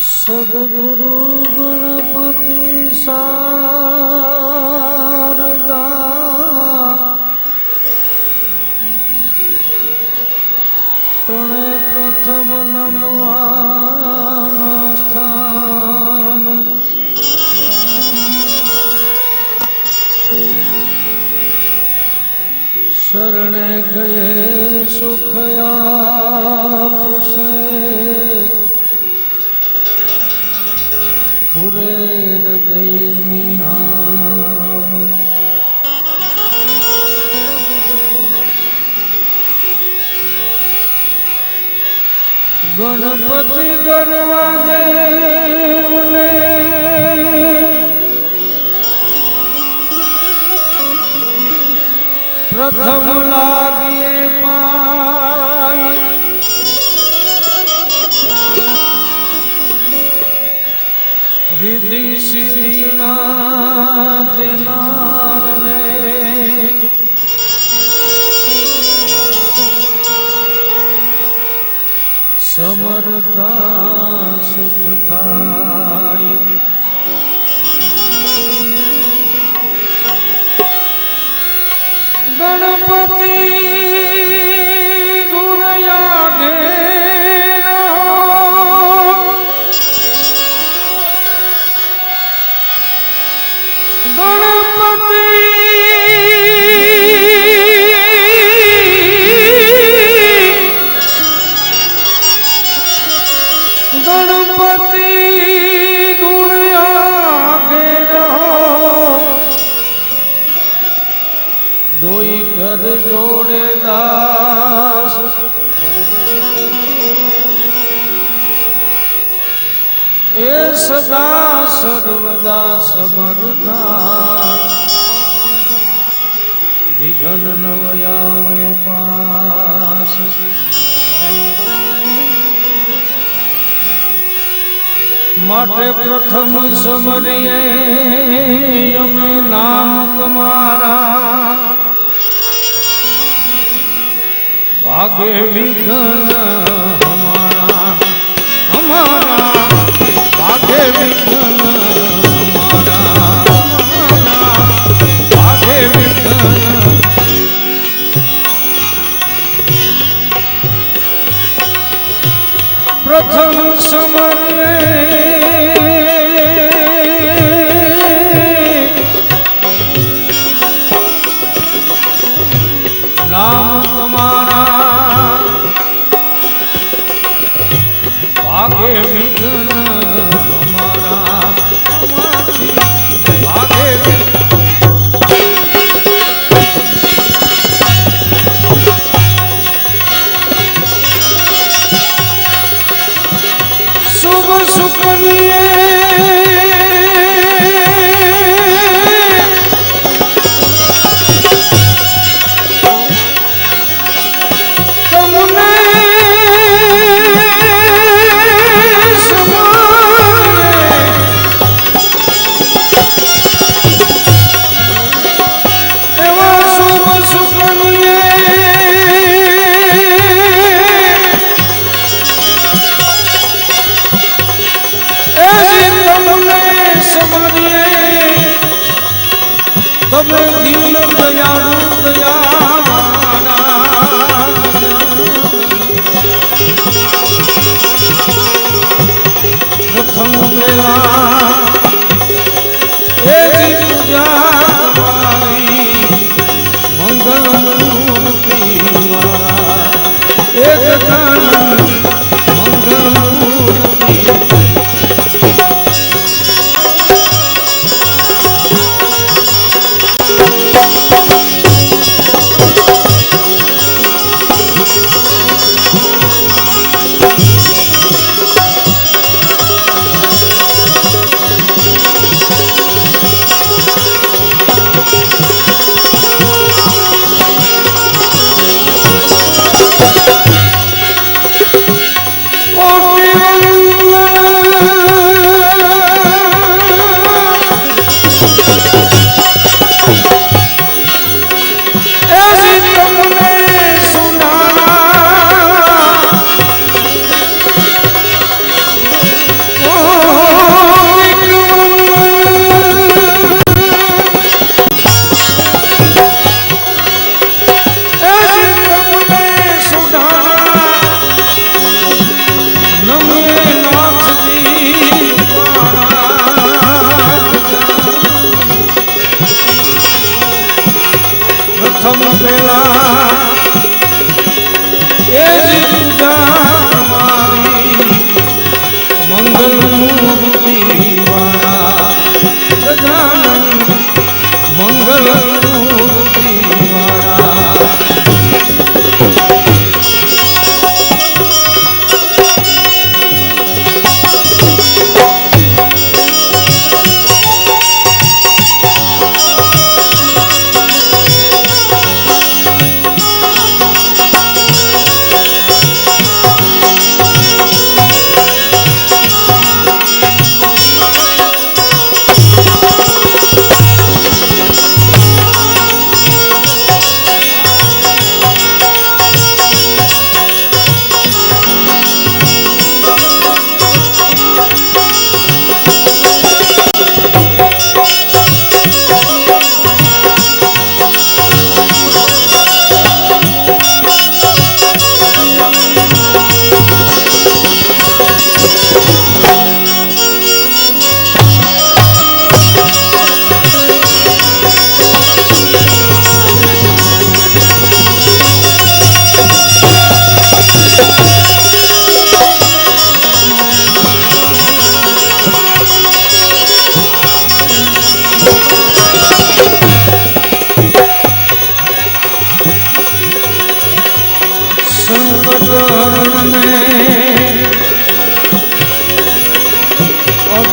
सद्गुरु गणपति शारदा तणे प्रथम नमवान स्थान शरणे गए सुख आपसे पूरे हृदय निहार गणपति गरवा देव ने प्रथम लागिए पाई रिद्धि सिद्धि ना देनार ने समर्था सुख थाई गणपति गुण यागे गणपति गणपति गुण आगे रहो दोई कर जोड़े दास ए सदा सर्वदा समर्था विघ्न नवयावे पास माटे प्रथम समरिए यमे नाम तुम्हारा भागे विघ्न हमारा हमारा भागे विघ्न हमारा भागे विघ्न प्रथम समरिए नाम तुम्हारा भागे विघ्न हमारा भागे शुभ सुख लिए तब दीन दयालु दयावाना प्रथम बेला एक पूजा हमारी मंगल मूर्ति वाला एक गान मंगल मूर्ति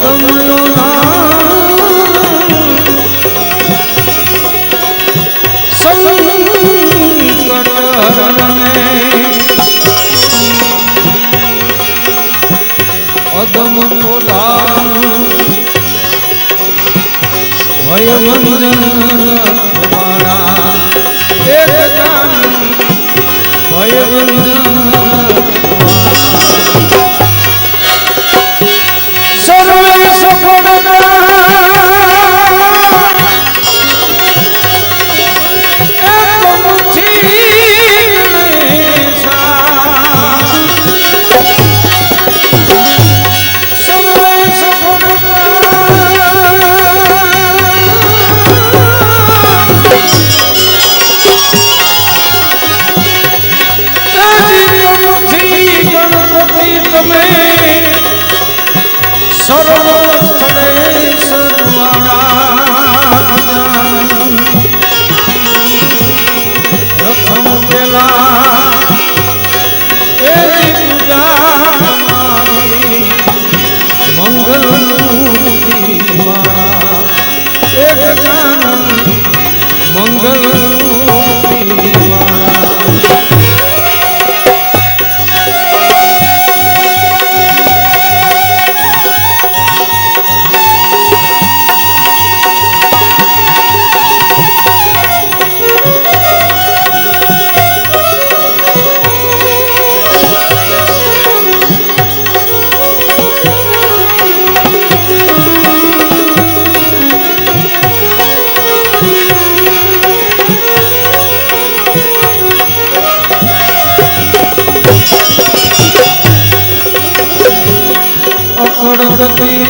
અદમયો સંકટ હરણે અદમ પોધાન ભય મંજન તમારા એક જાન ભય મંજન સર્વે સફળતા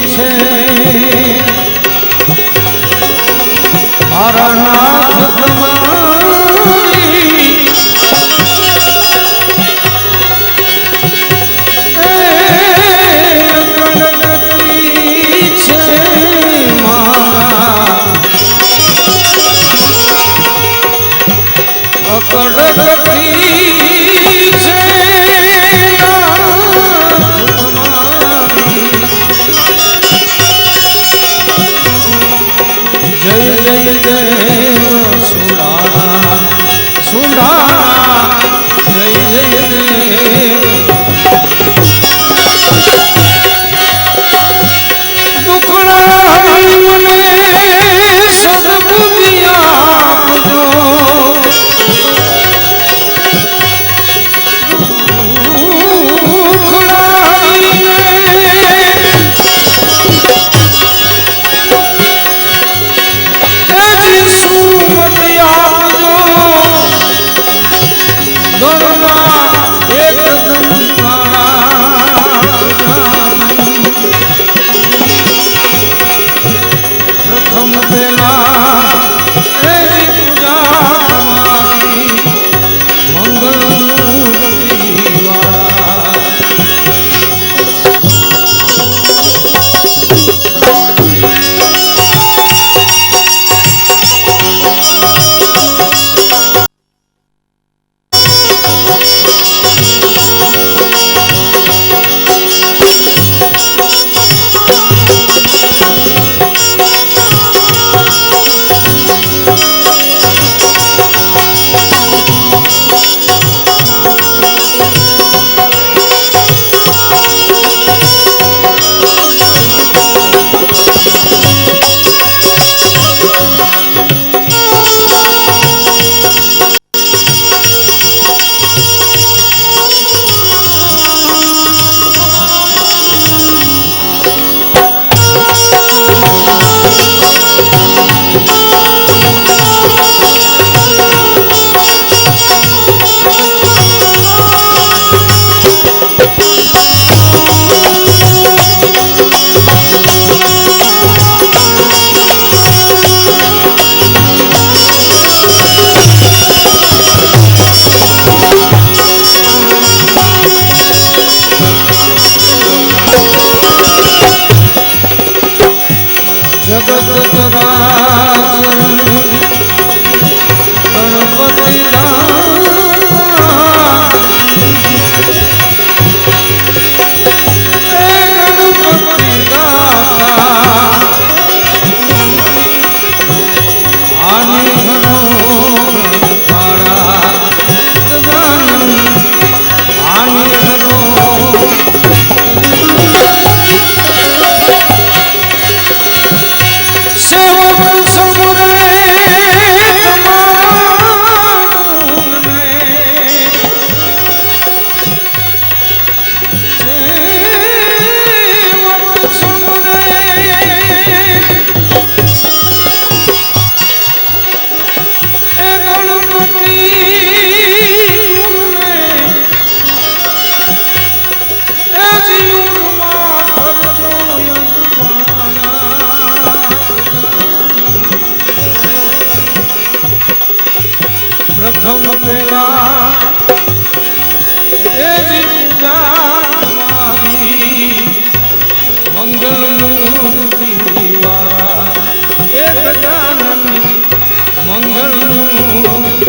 છે મારા નાથ તમારી છે મારા અકડગતી છે ગણપતિ પ્રથમ પેલા એજી પૂજા મારી મંગલ મૂર્તિ વાળા એક ગજાનન મંગલ મૂર્તિ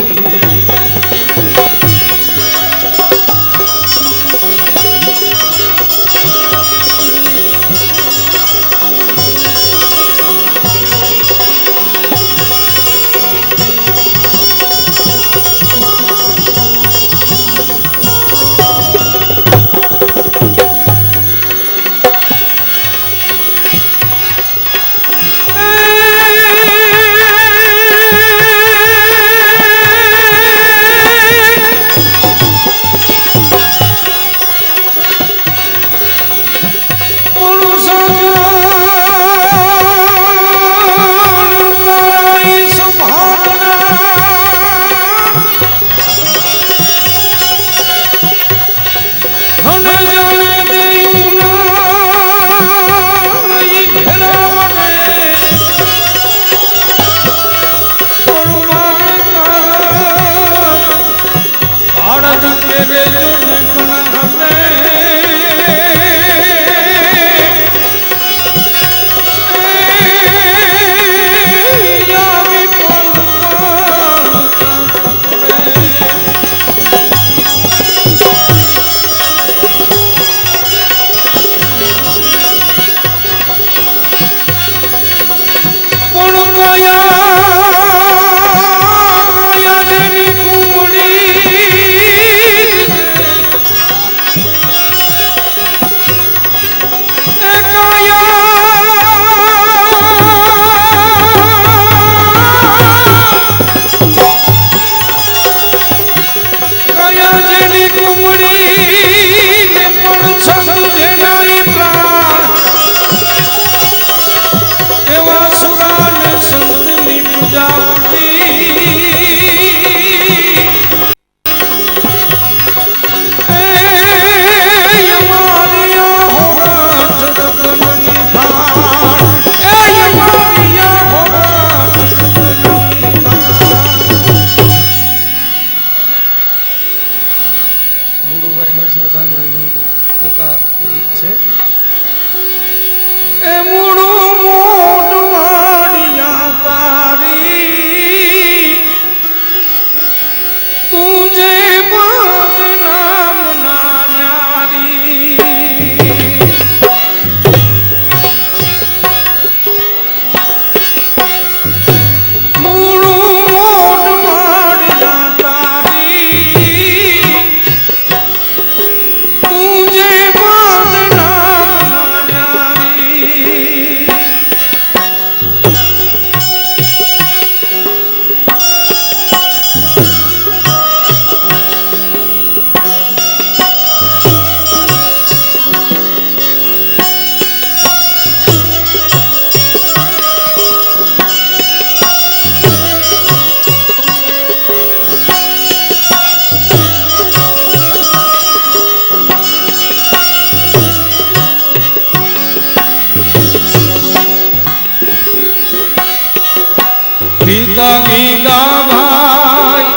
પિતા ગીગા ભાઈ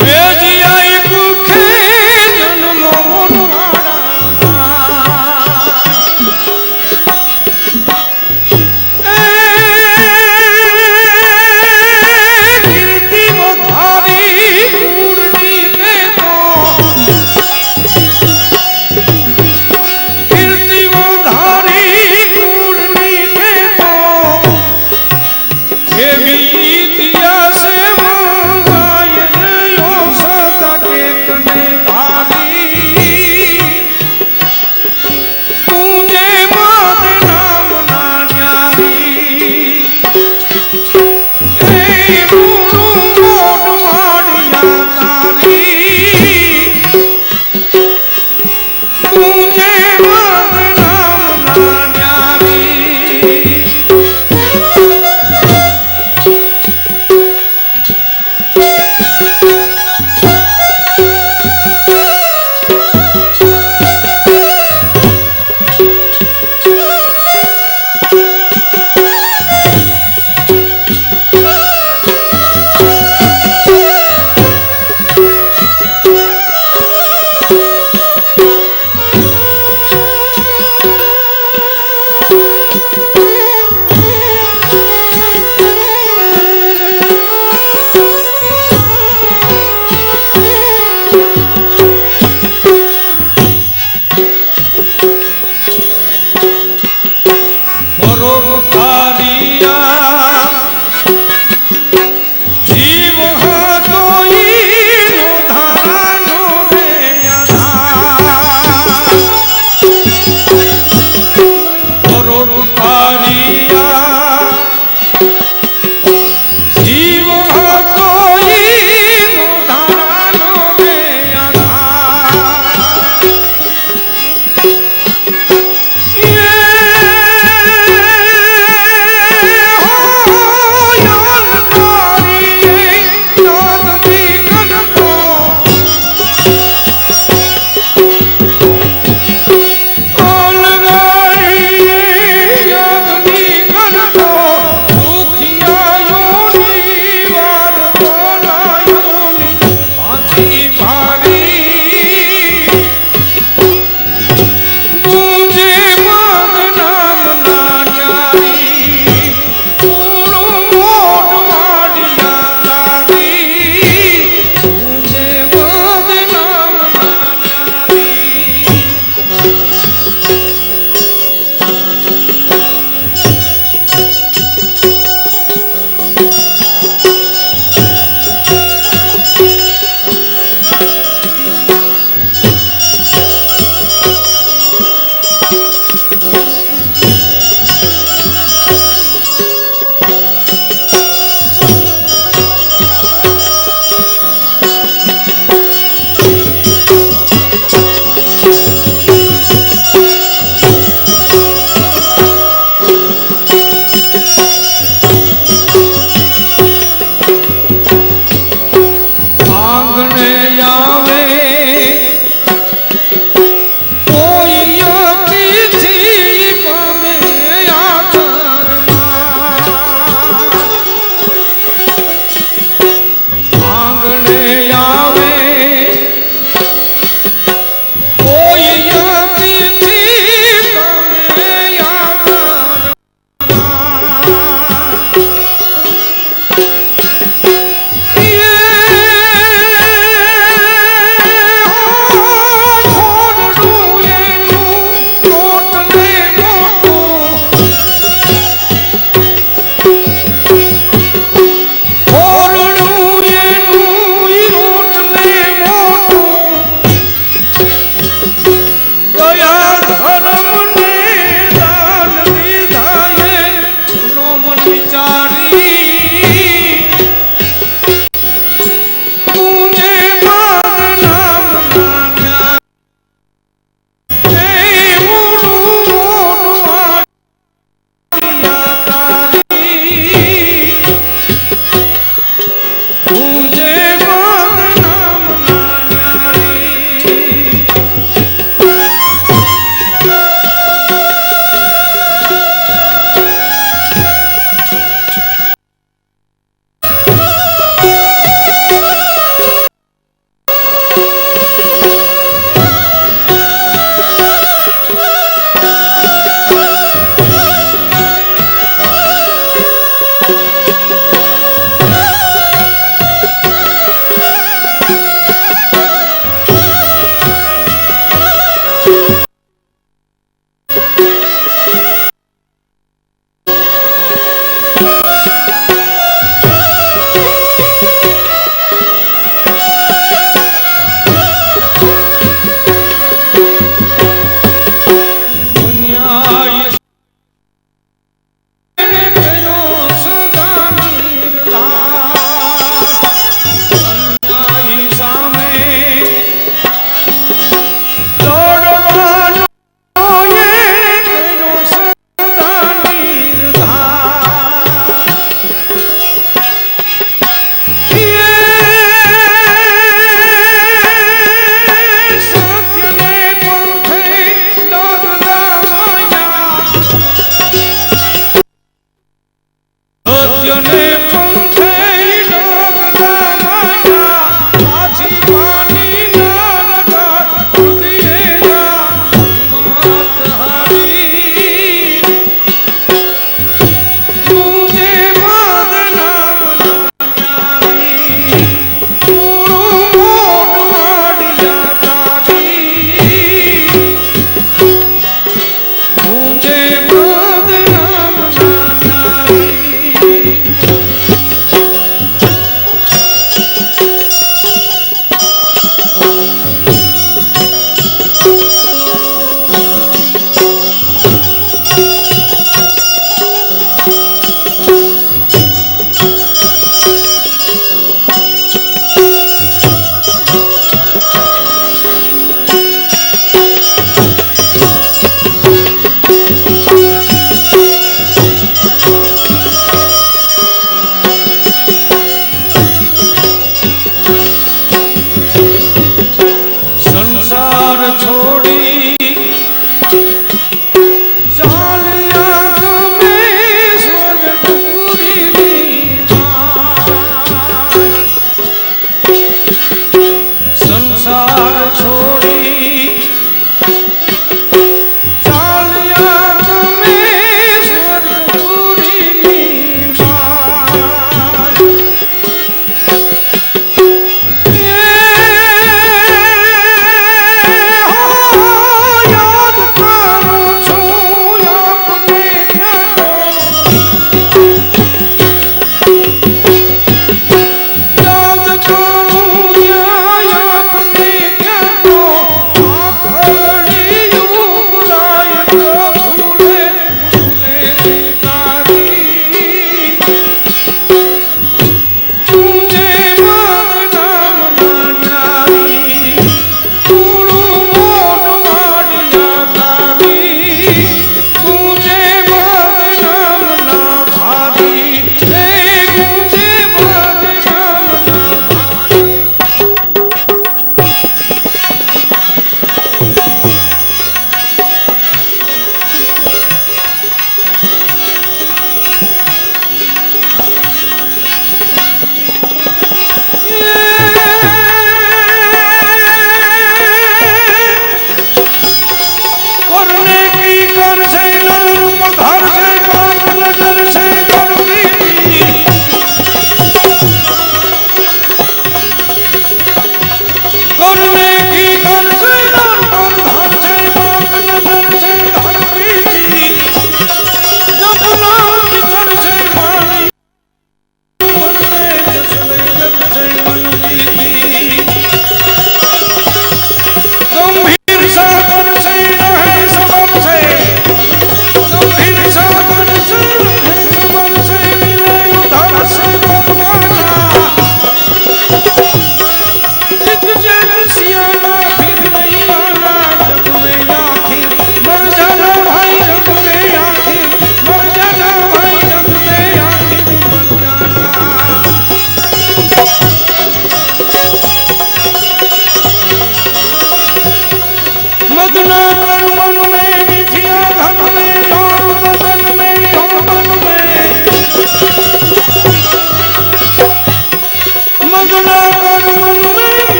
મેજિયા કુખે જન્મો Vitia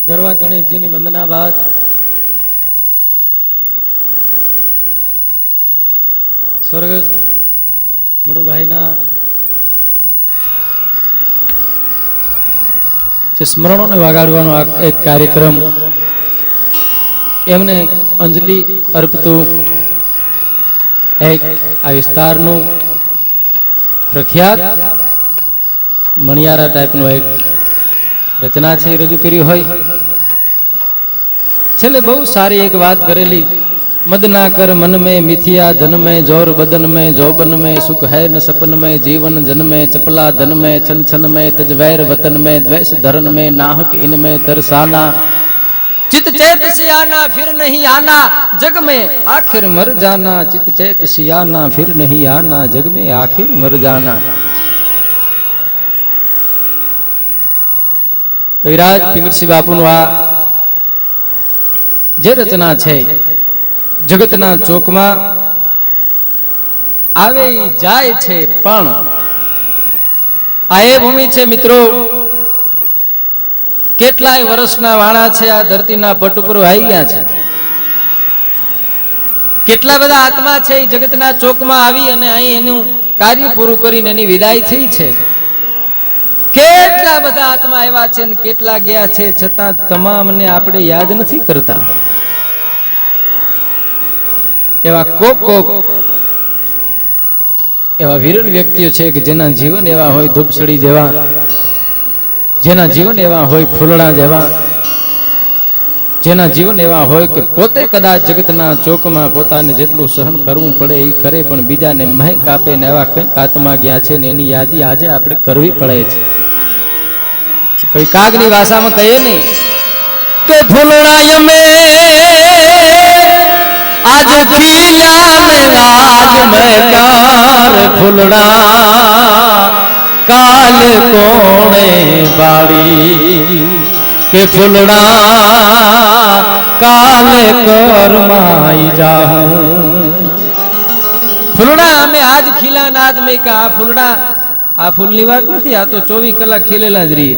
ગરવા ગણેશજીની વંદના બાદ સ્વર્ગસ્થ મુડુભાઈના જે સ્મરણોને વગાડવાનો એક કાર્યક્રમ, એમને અંજલિ અર્પતું એક આ વિસ્તારનું પ્રખ્યાત મણિયારા ટાઈપનું એક રચના છે રજૂ કરી હોય. છેલ્લે બહુ સારી એક વાત કરેલી, મદ ના કર મન में मिथिया धन में जोर बदन में जोबन में सुख है न सपन में जीवन जन में चपला धन में छन छन में तज वैर वतन में द्वेष धरन में नाहक इन में तरसाना चित चैत सियाना फिर नहीं आना जग में आखिर मर जाना चित चैत सियाना फिर नहीं आना जग में आखिर मर जाना. કવિરાજ પિંગળસિંહ બાપુનું આ જે રચના છે જગતના ચોકમાં આવે જાય છે, પણ આ એ ભૂમિ છે મિત્રો, કેટલાય વર્ષના વાણા છે આ ધરતીના પટ ઉપર આવી ગયા છે. કેટલા બધા આત્મા છે એ જગતના ચોકમાં આવી અને અહીં એનું કાર્ય પૂરું કરીને એની વિદાય થઈ છે. કેટલા બધા આત્મા આવ્યા છે ને કેટલા ગયા છે, છતાં તમામને આપણે યાદ નથી કરતા. એવા કોક એવા વિરલ વ્યક્તિઓ છે કે જેના જીવન એવા હોય ધૂપસડી જેવા, જેના જીવન એવા હોય ફૂલડા જેવા, જેના જીવન એવા હોય કે પોતે કદાચ જગતના ચોકમાં પોતાને જેટલું સહન કરવું પડે એ કરે, પણ બીજાને મહેક આપે ને એવા કંઈક આત્મા ગયા છે ને એની યાદી આજે આપણે કરવી પડે છે. કઈ કાગની ભાષામાં કહીએ નહીં કે ફૂલડા મે આજ ખીલ્યા ને આજ મહેકાર ફૂલડા કાલ કોણે બાળી કે ફૂલડા કાલે કરમાઈ જાઉં. ફૂલડા અમે આજ ખીલા નાદ મેં કા. આ ફૂલડા આ ફૂલની વાત નથી, આ તો 24 કલાક ખીલેલા જ રહી.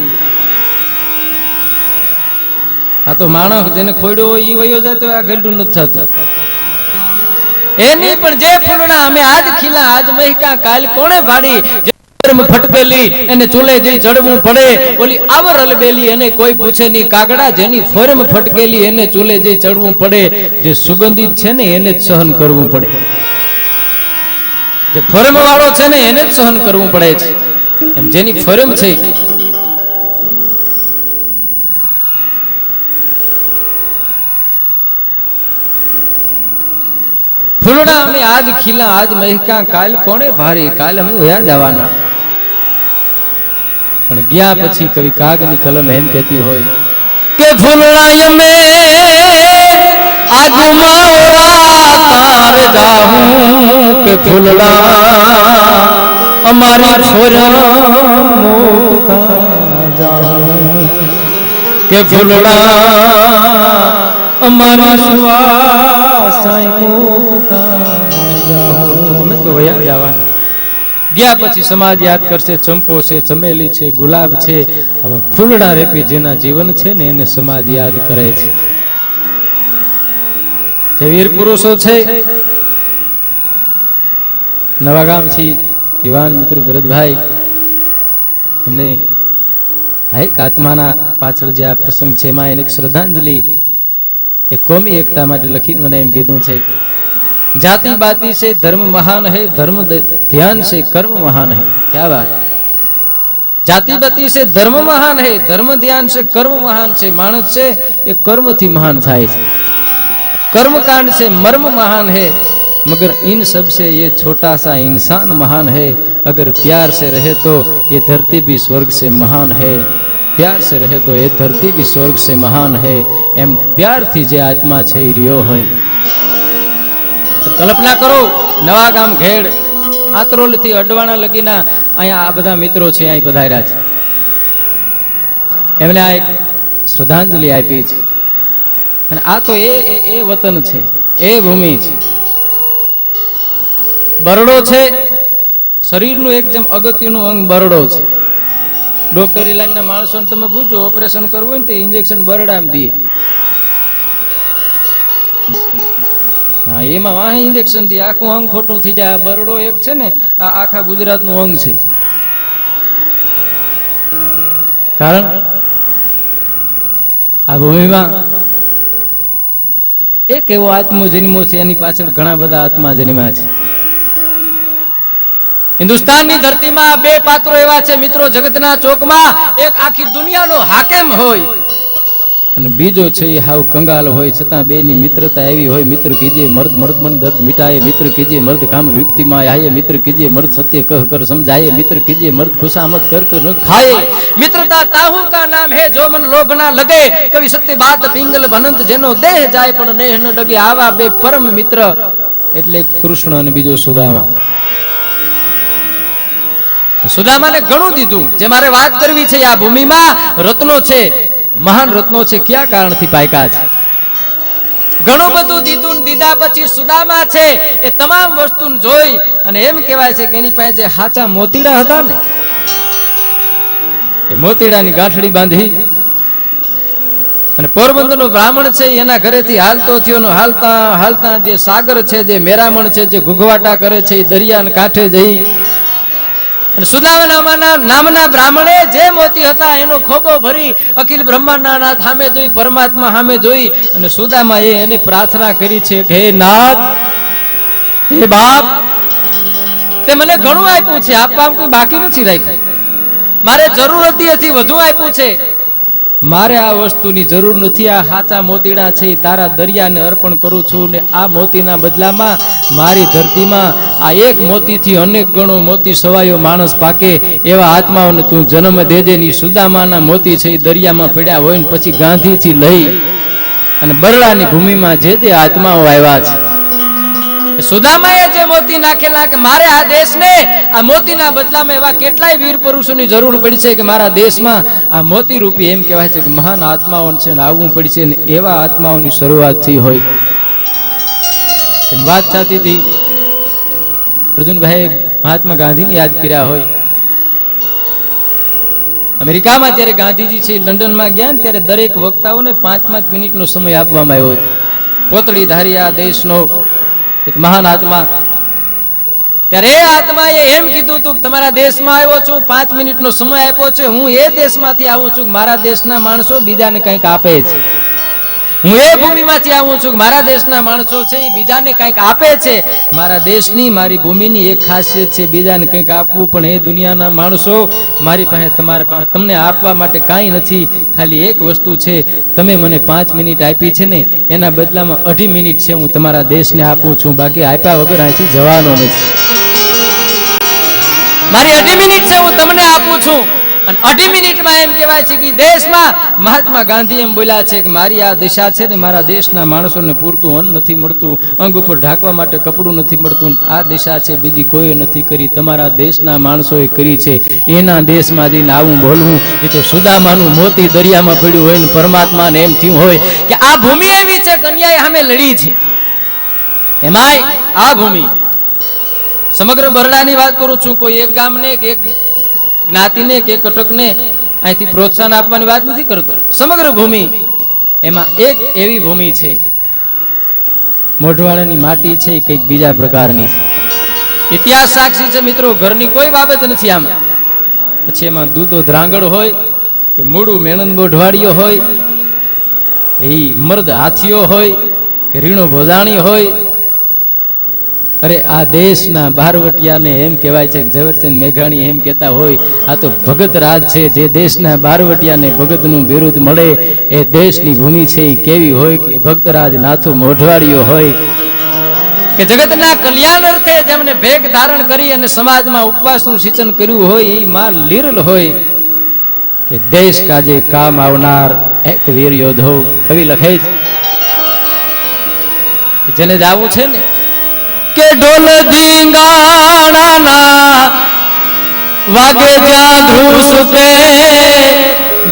આ તો માણસ જેને ખોડ્યો હોય ઈ વયો જાય તો આ ગલડું નથી થતું. એની પણ જે ફૂલડા અમે આજ ખીલા આજ મહેકા કાલ કોણે ભાડી, જે ફટકેલી એને ચૂલે જઈ ચડવું પડે, ઓલી આવર અલબેલી એને કોઈ પૂછે નહીં કાગડા, જેની ફોરમ ફટકેલી એને ચૂલે જઈ ચડવું પડે, જે સુગંધિત છે ને એને જ સહન કરવું પડે, જે ફોરમ વાળો છે ને એને જ સહન કરવું પડે છે. એમ જેની ફોરમ છે ફૂલડા અમે આજ ખીલા આજ મહેકા કાલ કોણે ભારી, કાલ અમે વયા જવાના. પણ ગયા પછી કવિ કાગની કલમ એમ કહેતી હોય કે ફૂલડા અમે આજ માવડા તાર જાઉં કે ફૂલડા અમારી ફોરમ મુકતા જાઉં કે ફૂલડા અમારી શ્વાસાય મુકતા જાઉં. અમે તો વયા જવાના. ગયા પછી સમાજ યાદ કરશે, ચંપો છે, ચમેલી છે, ગુલાબ છે, ફૂલડા રેપી જેના જીવન છે ને એને સમાજ યાદ કરે છે. જે વીર પુરુષો છે, નવાગામ થી યુવાન મિત્ર ભરતભાઈ, એમને એક આત્માના પાછળ જે આ પ્રસંગ છે એમાં એને એક શ્રદ્ધાંજલિ એક કોમી એકતા માટે લખીને મને એમ કીધું છે, जाति बाती से धर्म महान है, धर्म ध्यान से कर्म महान है. क्या बात. जाति बाती से धर्म महान है, धर्म ध्यान से कर्म महान છે. માણસ છે એ કર્મથી મહાન થાય છે, कर्मकांड से मर्म महान है, मगर इन सब से ये छोटा सा इंसान महान है. अगर प्यार से रहे तो ये धरती भी स्वर्ग से महान है, प्यार से रहे तो ये धरती भी स्वर्ग से महान है. एम प्यार थी जे आत्मा છે એ રહ્યો હોય. કલ્પના કરો, નવાગામ ઘેડ આતરોલ થી અડવાણા લગીના અહીંયા આ બધા મિત્રો છે, અહીં પધાર્યા છે, એમને આ એક શ્રદ્ધાંજલિ આપી છે. અને આ તો એ વતન છે, એ ભૂમિ છે. બરડો છે, શરીરનું એક જેમ અગત્યનું અંગ બરડો છે. ડોક્ટરી લાઈનના માણસોને તમે પૂછો ઓપરેશન કરવું હોય ને તો ઇન્જેક્શન બરડામાં દે. હા, એમાં વાહ ઇન્જેક્શન દે, આખું અંગ ખોટું થઈ જાય. આ બરડો એક છે ને, આ આખા ગુજરાતનું અંગ છે. કારણ આ ભૂમિમાં એક એવો આત્મો જન્મો છે, એની પાછળ ઘણા બધા આત્મા જન્મ્યા છે. હિન્દુસ્તાનની ધરતીમાં બે પાત્રો એવા છે મિત્રો, જગતના ચોકમાં એક આખી દુનિયાનો હાકેમ હોય અને બીજો છે એ હાવ કંગાલ હોય, છતાં બેની મિત્રતા એવી હોય. મિત્ર કીજે મર્દ મર્દ મન દર્દ મિટાય, મિત્ર કીજે મર્દ કામ વ્યક્તિમાં આયે, મિત્ર કીજે મર્દ સત્ય કહ કર સમજાય, મિત્ર કીજે મર્દ ખુશામત કર કર ન ખાए. મિત્રતા તાહુ કા નામ હે જો મન લોભ ના લગે, કવિ સત્ય બાત પિંગલ ભનંત જેનો દેહ જાય પણ નેહ ન ડગે. આવા બે પરમ મિત્ર એટલે કૃષ્ણ અને બીજો સુદામા. સુદામાને ઘણું દીધું, જે મારે વાત કરવી છે. આ ભૂમિમાં રત્નો છે, મહાન રત્નો છે, કયા કારણથી પાક્યા છે. ઘણું બધું દીધું, દીધા પછી સુદામા છે એ તમામ વસ્તુ જોઈ અને એમ કહેવાય છે કે એની પાસે જે હાચા મોતીડા હતા ને, એ મોતીડાની ગાંઠડી બાંધી અને પોરબંદરનો બ્રાહ્મણ છે એના ઘરેથી હાલતો થયો. હાલતા હાલતા જે સાગર છે, જે મેરામણ છે, જે ઘૂઘવાટા કરે છે, એ દરિયાના કાંઠે જઈ અને સુદામા નામના બ્રાહ્મણે જે મોતી હતા એનો ખોબો ભરી અખિલ બ્રહ્માંડના નાથ સામે જોઈ, પરમાત્મા સામે જોઈ અને સુદામા એને પ્રાર્થના કરી છે કે હે નાથ, હે બાપ, તે મને ઘણું આપ્યું છે, આપવામાં કોઈ બાકી નથી રાખ્યું. મારે જરૂર હતી વધુ આપ્યું છે, મારે આ વસ્તુની જરૂર નથી. આ સાચા મોતીડા છે તારા દરિયાને અર્પણ કરું છું ને આ મોતીના બદલામાં મારી ધરતીમાં આ એક મોતીથી અનેક ગણો મોતી સવાયો માણસ પાકે એવા આત્માઓને તું જન્મ દેજે. ની સુદામાના મોતી છે એ દરિયામાં પડ્યા હોય ને પછી ગાંધીથી લઈ અને બરડાની ભૂમિમાં જે જે આત્માઓ આવ્યા છે, સુદામાએ જે મોતી નાખેલા કે મારે આ દેશને આ મોતીના બદલામાં એવા કેટલાય વીર પુરુષોની જરૂર પડી છે કે મારા દેશમાં આ મોતી રૂપી એમ કહેવાય છે કે મહાન આત્માઓ છે ને આવવું પડશે ને એવા આત્માઓની શરૂઆત થઈ હોય. વાત થતી હતી, અર્જુનભાઈ મહાત્મા ગાંધીને યાદ કર્યા હોય. અમેરિકામાં જ્યારે ગાંધીજી છે લંડનમાં ગયા ને ત્યારે દરેક વક્તાઓને 5-5 મિનિટનો સમય આપવામાં આવ્યો. પોતળી ધારી આ દેશનો એક મહાન આત્મા, ત્યારે એ આત્માએ એમ કીધું હતું કે તમારા દેશમાં આવ્યો છું, 5 મિનિટનો સમય આપ્યો છે, હું એ દેશમાંથી આવું છું મારા દેશના માણસો બીજાને કંઈક આપે છે. હું એ ભૂમિમાંથી આવું છું કે મારા દેશના માણસો છે એ બીજાને કંઈક આપે છે. મારા દેશની મારી ભૂમિની એક ખાસિયત છે બીજાને કંઈક આપવું, પણ એ દુનિયાના માણસો મારી પાસે તમને આપવા માટે કાંઈ નથી, ખાલી એક વસ્તુ છે, તમે મને 5 મિનિટ આપી છે ને એના બદલામાં 2.5 મિનિટ છે હું તમારા દેશને આપું છું, બાકી આપ્યા વગર અહીંથી જવાનો નથી. મારી 2.5 મિનિટ છે હું તમને આપું છું. અને 2.5 મિનિટમાં એમ કહેવાય છે કે દેશમાં મહાત્મા ગાંધી એમ બોલ્યા છે કે મારી આ દિશા છે ને મારા દેશના માણસોને પૂરતું અન્ન નથી મળતું, અંગ ઉપર ઢાંકવા માટે કપડું નથી મળતું, આ દિશા છે બીજી કોઈ નથી કરી, તમારા દેશના માણસોએ કરી છે. એના દેશમાં જઈને આવું બોલવું એ તો સુદામાનું મોતી દરિયામાં પડ્યું હોય ને પરમાત્માને એમ થયું હોય કે આ ભૂમિ એવી છે કે અન્યાય સામે લડી છે. એમાંય આ ભૂમિ સમગ્ર બરડાની વાત કરું છું, કોઈ એક ગામને કે એક જ્ઞાતિને કે કટકને અહીંથી પ્રોત્સાહન આપવાની વાત નથી કરતો. સમગ્ર ભૂમિ એમાં એક એવી ભૂમિ છે, મોઢવાડાની માટી છે એ કંઈક બીજા પ્રકારની છે. ઇતિહાસ સાક્ષી છે મિત્રો, ઘરની કોઈ બાબત નથી આમાં. પછી એમાં દૂધો ધ્રાંગડ હોય કે મૂળું મેણંદ મોઢવાડીઓ હોય, એ મર્દ હાથીઓ હોય કે રીણો ભોજાણી હોય. અરે આ દેશના બારવટિયાને એમ કહેવાય છે કે ઝવેરચંદ મેઘાણી એમ કહેતા હોય આ તો ભગત રાજ છે. જે દેશના બારવટિયાને ભગતનું બિરુદ મળે એ દેશની ભૂમિ છે એ કેવી હોય કે ભક્તરાજ નાથો મોઢવાડીઓ હોય કે જગતના કલ્યાણ અર્થે જેમને ભેગ ધારણ કરી અને સમાજમાં ઉપવાસનું સિંચન કર્યું હોય એ માં લીરલ હોય કે દેશ કાજે કામ આવનાર એક વીર યોધો. કવિ લખે છે જેને જાવું છે ને કે ઢોલ ધીંગાણાના વાગે જ્યાં ધ્રુસ તે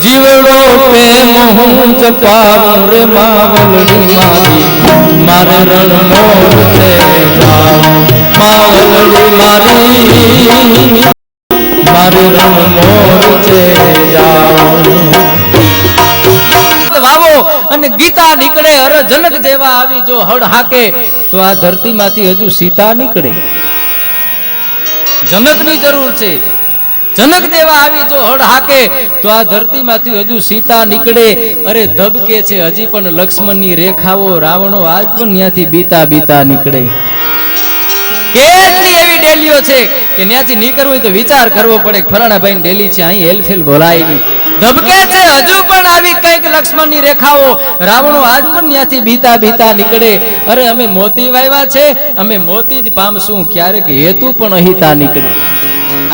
જીવડો પ્રેમ હું જપાવું રે માવલડી મારી મારે રણ મોરતે જાઉં, માવલડી મારી મારે રણ મોરતે અને ગીતા નીકળે. અરે જનક જેવા આવી જો હળ હાકે તો આ ધરતીમાંથી હજુ સીતા નીકળે. જનકની જરૂર છે. જનક જેવા આવી જો હળ હાકે તો આ ધરતીમાંથી હજુ સીતા નીકળે. અરે ધબકે છે હજી પણ લક્ષ્મણની રેખાઓ, રાવણો આજ પણ ત્યાંથી બીતા બીતા નીકળે. કેટલી એવી ડેલીઓ છે કે ત્યાંથી નીકળવું હોય તો વિચાર કરવો પડે. ફલાણા ભાઈ ડેલી છે, અહીં હેલફેલ બોલાય નહીં. ધબકે છે હજુ પણ આવી કંઈક લક્ષ્મણની રેખાઓ, રાવણો આજ પણ ત્યાંથી બીતા બીતા નીકળે. અરે અમે મોતી વાવ્યા છે, અમે મોતી જ પામશું, ક્યારેક હેતુ પણ અહિતા નીકળે.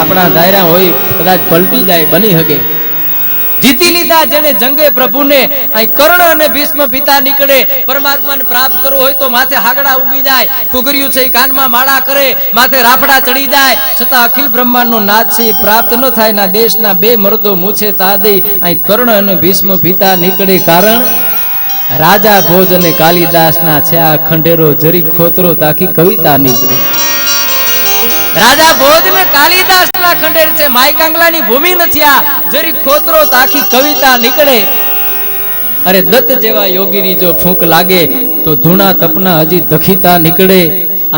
આપણા દાયરા હોય કદાચ પલટી જાય, બની હગે. જીતી લીધા જેને જંગે પ્રભુને, અહીં કર્ણ અને ભીષ્મ પિતા નીકળે. પરમાત્માને પ્રાપ્ત કરવો હોય તો માથે હાગડા ઉગી જાય, ફુગર્યું છે કાનમાં માળા કરે, માથે રાફડા ચડી જાય, છતાં અખિલ બ્રહ્માંડનો નાદ છે પ્રાપ્ત ન થાય. ના દેશના બે મર્દો મૂછે તાદઈ, અહીં કર્ણ અને ભીષ્મ પિતા નીકળે. કારણ રાજા ભોજ અને કાલિદાસના છે આ ખંડેરો, જરી ખોતરો તાકી કવિતા નીકળે. રાજા ભોજ ને કાલિદાસ ના ખંડેર છે, માય કાંગલાની ભૂમિ નથી આ, જરી ખોતરો તો આખી કવિતા નીકળે. અરે દત્ત જેવા યોગીની જો ફૂંક લાગે તો ધૂણા તપના હજી દખીતા નીકળે.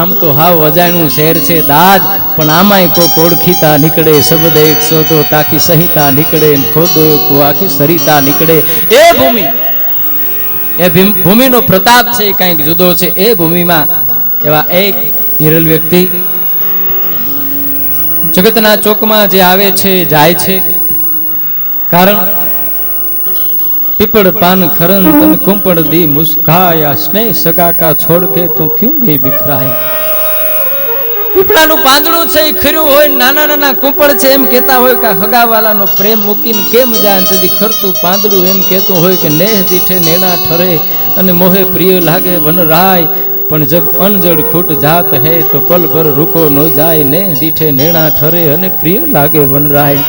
આમ તો હાવ અજાણ્યું શહેર છે દાદ, પણ આમાંય કોક ઓળખીતા નીકળે. શબ્દ એક શોધો તાકી સંહિતા નીકળે, ખોદો કો આખી સરિતા નીકળે. એ ભૂમિ, એ ભૂમિનો પ્રતાપ છે કંઈક જુદો છે. એ ભૂમિમાં એવા એક હિરલ વ્યક્તિ જગતના ચોકમાં જે આવે છે જાય છે. કારણ પીપળ પાન ખરન તન કુંપળ દી મુસ્કાયા, સ્નેહ સગા કા છોડ કે તું ક્યું ગઈ બિખરાય. પીપળાનું પાંદડું છે એ ખર્યું હોય, નાના નાના કુંપળ છે એમ કહેતા હોય કે હગાવાલાનો પ્રેમ મૂકીને કેમ જાય. તેથી ખરતું પાંદડું એમ કહેતું હોય કે નેહ દીઠે નેણા ઠરે અને મોહે પ્રિય લાગે વનરાય. પણ જબ અનજડ ખૂટ જાત હે તો પલ ભર રૂકો ન જાય, ને દીઠે નેણા ઠરે અને પ્રિય લાગે વનરાય.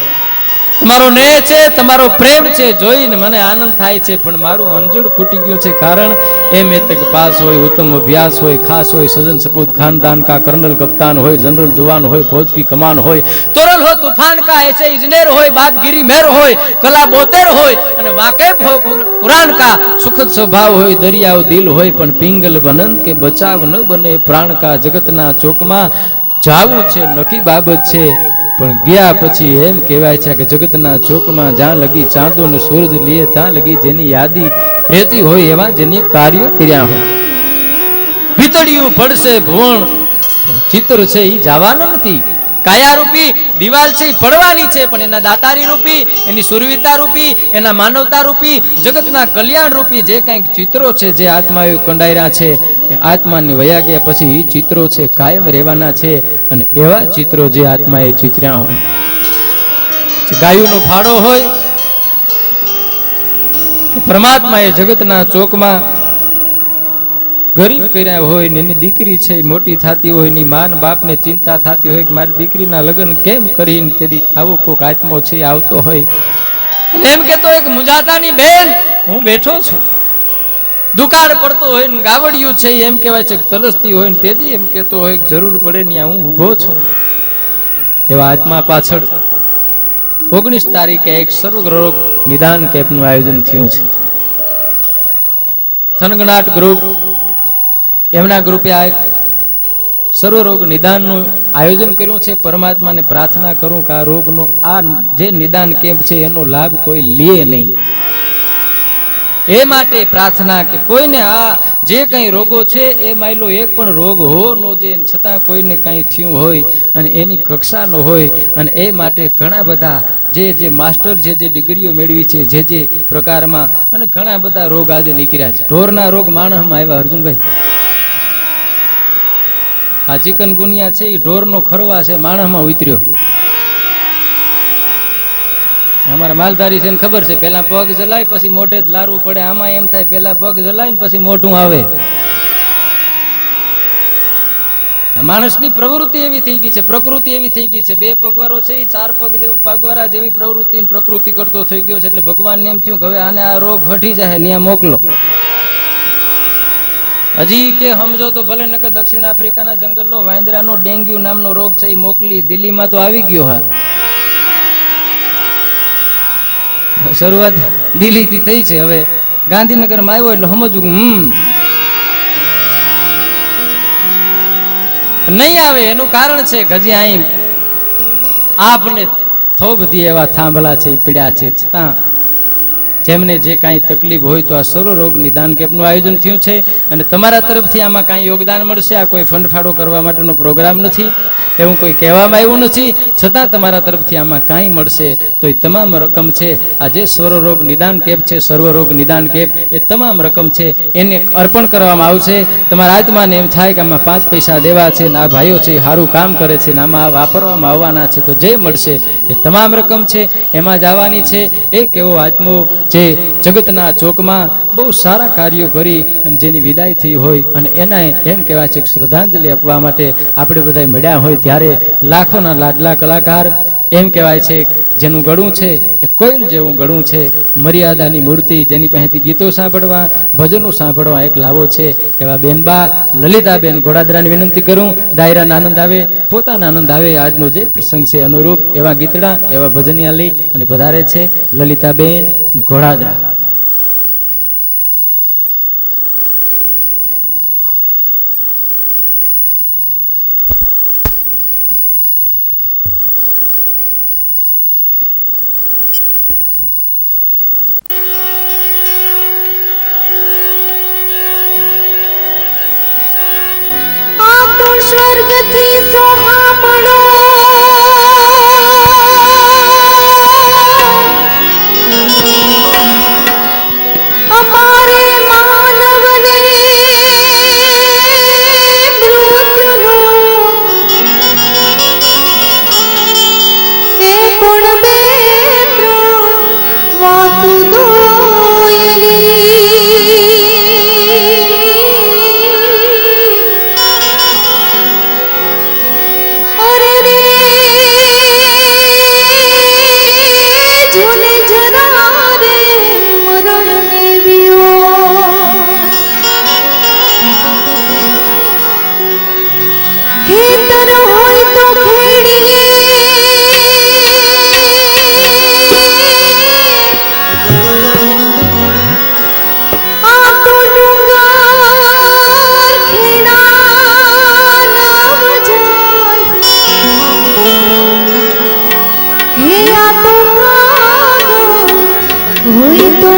તમારો નેહ છે, તમારો પ્રેમ છે, જોઈને મને આનંદ થાય છે, પણ મારું અંજળ ખૂટી ગયું છે. કારણ એમ તક પાસ હોય, ઉત્તમ અભ્યાસ હોય, ખાસ હોય, સજન સપૂત ખાનદાન કા, કર્નલ કપ્તાન હોય, जनरल जवान હોય, फौज की कमान હોય, तोरल हो तूफान का, ऐसे इंजीनियर હોય, बापगिरी मेर હોય, कला बोतेर હોય, અને વાકેફ હોય પુરાણ કા, સુખદ સ્વભાવ હોય, દરિયાઓ દિલ હોય, પણ પિંગલ બનંત કે બચાવ ન બને પ્રાણ કા. જગતના ચોકમાં જાવું છે નક્કી બાબત છે, પણ ગયા પછી એમ કહેવાય છે કે જગતના ચોકમાં જ્યાં લગી ચાંદો ને સૂરજ લે ત્યાં લગી જેની યાદી રહેતી હોય એવા જેની કાર્યો કર્યા હોય. ભીતળિયું પડશે ભુવન, પણ ચિત્ર છે એ જવાનું નથી. કાયારૂપી દિવાલ છે એ પડવાની છે, પણ એના દાતારી રૂપી, એની સુરવીરતા રૂપી, એના માનવતા રૂપી, જગતના કલ્યાણ રૂપી જે કંઈક ચિત્રો છે જે આત્માએ કંડાયરા છે, એ આત્માને વયા ગયા પછી એ ચિત્રો છે કાયમ રહેવાના છે. અને એવા ચિત્રો જે આત્માએ ચિત્ર્યા હોય, ગાયુંનો ફાળો હોય, પરમાત્માએ જગતના ચોકમાં ગરીબ કર્યા હોય ને એની દીકરી છે મોટી થતી હોય, એની માન બાપને ચિંતા થતી હોય કે મારી દીકરીના લગ્ન કેમ કરીને, તેથી આવો કોક આત્મો છે આવતો હોય એમ કેતો એક મુજાતાની બેન હું બેઠો છું. દુકાળ પડતો હોય ને ગાવડિયું છે એમ કહેવાય છે તલસતી હોય ને તેથી એમ કેતો હોય જરૂર પડે ને હું ઊભો છું. એવા આત્મા પાછળ 19 તારીખે એક સર્વરોગ નિદાન કેમ્પનું આયોજન થયું છે. થનગણાટ ગ્રુપ એમના ગ્રુપે આ સર્વરોગ નિદાનનું આયોજન કર્યું છે. પરમાત્માને પ્રાર્થના કરું કે આ રોગનો આ જે નિદાન કેમ્પ છે એનો લાભ કોઈ લે નહીં. એ માટે પ્રાર્થના કે કોઈને આ જે કંઈ રોગો છે એ માયલો એક પણ રોગ હો નો જે છતાં કોઈને કંઈ થયું હોય અને એની કક્ષા ન હોય, અને એ માટે ઘણા બધા જે માસ્ટર જે ડિગ્રીઓ મેળવી છે જે પ્રકારમાં, અને ઘણા બધા રોગ આજે નીકળ્યા છે. ઢોરના રોગ માણસમાં આવ્યા. અર્જુનભાઈ, આ ચિકનગુનિયા છે એ ઢોરનો ખરવા છે, માણસમાં ઉતર્યો. અમારા માલધારી છે ને ખબર છે, પેલા પગ જલાય પછી મોઢે જ લારવું પડે. આમાં એમ થાય પેલા પગ જલાય ને પછી મોઢું આવે. માણસની પ્રવૃત્તિ એવી થઈ ગઈ છે, પ્રકૃતિ એવી થઈ ગઈ છે. 2 પગવારો છે, 4 પગવારા જેવી પ્રવૃત્તિ પ્રકૃતિ કરતો થઈ ગયો છે. એટલે ભગવાનને એમ થયું કે હવે આને આ રોગ હટી જાય ત્યાં મોકલો. હજી કે સમજો તો ભલે, નકર દક્ષિણ આફ્રિકાના જંગલનો વાંદરાનો ડેન્ગ્યુ નામનો રોગ છે એ મોકલી. દિલ્હીમાં તો આવી ગયો. હા, શરૂઆત દિલ્હીથી થઈ છે. હવે ગાંધીનગરમાં આવ્યો એટલે સમજવું નહીં આવે. એનું કારણ છે કે હજી અહીં આપને થો બધી એવા થાંભલા છે એ પીડ્યા છે, છતાં જેમને જે કાંઈ તકલીફ હોય તો આ સર્વ રોગ નિદાન કેમ્પનું આયોજન થયું છે અને તમારા તરફથી આમાં કાંઈ યોગદાન મળશે. આ કોઈ ફંડફાળો કરવા માટેનો પ્રોગ્રામ નથી, એવું કોઈ કહેવામાં આવ્યું નથી, છતાં તમારા તરફથી આમાં કાંઈ મળશે તો એ તમામ રકમ છે આ જે સર્વરોગ નિદાન કેમ્પ છે, સર્વરોગ નિદાન કેમ્પ, એ તમામ રકમ છે એને અર્પણ કરવામાં આવશે. તમારા આત્માને એમ થાય કે આમાં 5 પૈસા દેવા છે ને આ ભાઈઓ છે સારું કામ કરે છે ને આમાં વાપરવામાં આવવાના છે, તો જે મળશે એ તમામ રકમ છે એમાં જ આવવાની છે. એક એવો આત્મો જે જગતના ચોકમાં બહુ સારા કાર્યો કરી અને જેની વિદાય થઈ હોય અને એના એમ કહેવાય છે કે શ્રદ્ધાંજલિ આપવા માટે આપણે બધા મળ્યા હોય ત્યારે લાખોના લાડલા કલાકાર, એમ કહેવાય છે જેનું ગળું છે એ કોઈલ જેવું ગળું છે, મર્યાદાની મૂર્તિ, જેની પાસેથી ગીતો સાંભળવા, ભજનો સાંભળવા એક લાવો છે, એવા બેનબા લલિતાબેન ઘોડાદરાની વિનંતી કરું. દાયરાનો આનંદ આવે, પોતાના આનંદ આવે, આજનો જે પ્રસંગ છે અનુરૂપ એવા ગીતડા, એવા ભજનિયા લઈ અને પધારે છે લલિતાબેન ઘોડાદરા. સ્વર્ગથી સોહામણો અમારે માનવને મૃત્યુનો એ પણ બે ત્રણ વાતું દોયલી હોય તો